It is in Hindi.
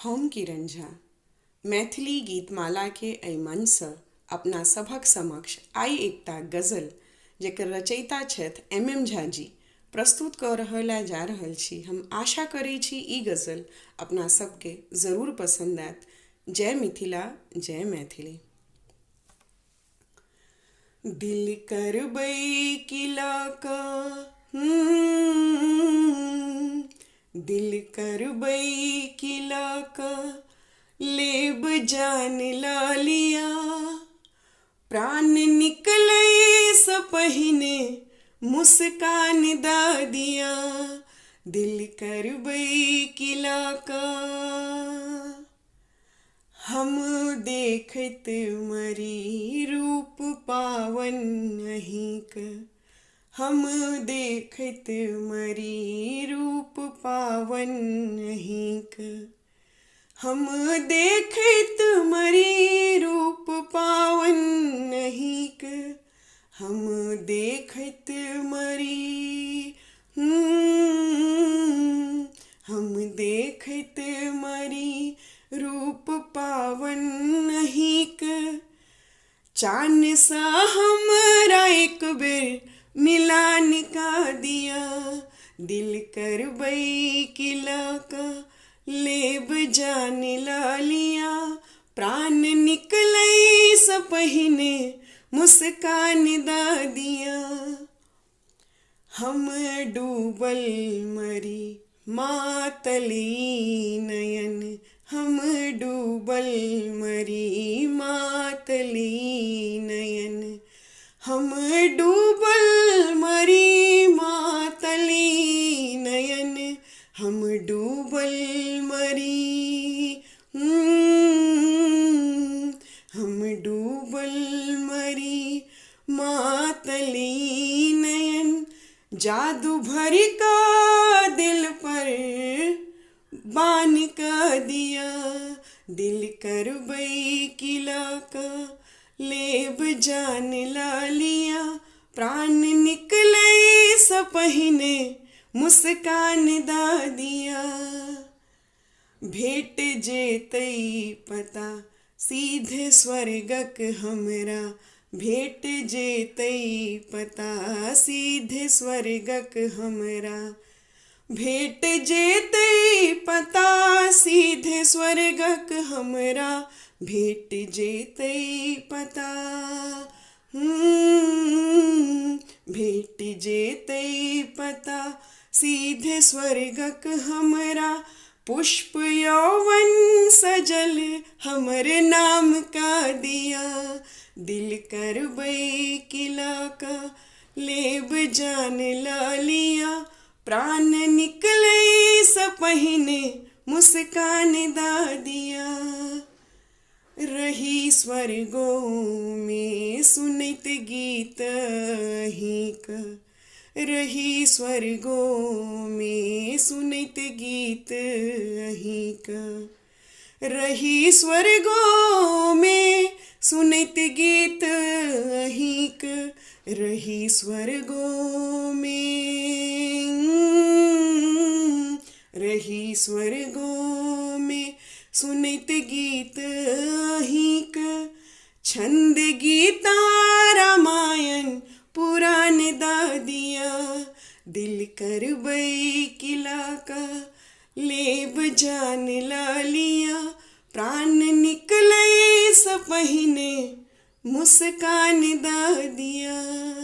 हम किरण झा मैथिली गीतमाला के एहि मंच सँ अपना सभक समक्ष आइ एकटा गजल जेकर रचयिता छथि MM झा जी प्रस्तुत कऽ रहल जा रहल छी। हम आशा करै छी ई गजल अपना सबके जरूर पसंद आयत। जय मिथिला, जय मैथिली। दिल करबै की लऽ कऽ दिल करबै की लऽ कऽ लेब जान लऽ लिया, प्राण निकलै सँ पहिने मुस्कान दऽ दिया। दिल करबै की लऽ कऽ हम देखैत मरी रूप पावन अहींक, हम देखैत मरी रूप पावन अहींक, हम देखैत मरी रूप पावन अहींक, हम देखैत मरी हम देखैत मरी रूप पावन अहींक। चान सा हमरा एक बेर मिलान का दिया, दिल करबै की लऽ कऽ लेब जान लऽ लिया, प्राण निकलै सँ पहिने मुस्कान दऽ दिया। हम डूबल मरी मातली नयन, हम डूबल मरी मातली नयन, हम डूबल मरी मातली नयन, हम डूबल मरी हम डूबल मरी मातली नयन। जादू भरी का दिल पर बान का दिया, दिल करबै की लऽ कऽ लेब जान लऽ लिया, प्राण निकलै सँ पहिने मुस्कान दऽ दिया। भेट जेतै पता सीधे स्वर्गक हमरा, भेट जेतै पता सीधे स्वर्गक हमरा, भेट जेतै पता सीधे स्वर्गक हमरा, भेट जेतै पता भेट जेतै पता सीधे स्वर्गक हमरा। पुष्प यौवन सजल हमर नाम का दिया, दिल करबै की लऽ कऽ लेब जान लऽ लिया, प्राण निकलै सँ पहिने मुस्कान दऽ दिया। रही स्वर्गो में सुनैत गीत अहींक, रही स्वर्गो में सुनैत गीत अहींक, रही स्वर्गो में सुनैत गीत अहींक, रही स्वर्गो में रही स्वर्गो में सुनैत गीत अहींक। छंद गीता रामायण पुराण दऽ दिया, दिल करबै की लऽ कऽ लेब जान लऽ लिया, प्राण निकलै सँ पहिने मुस्कान दऽ दिया।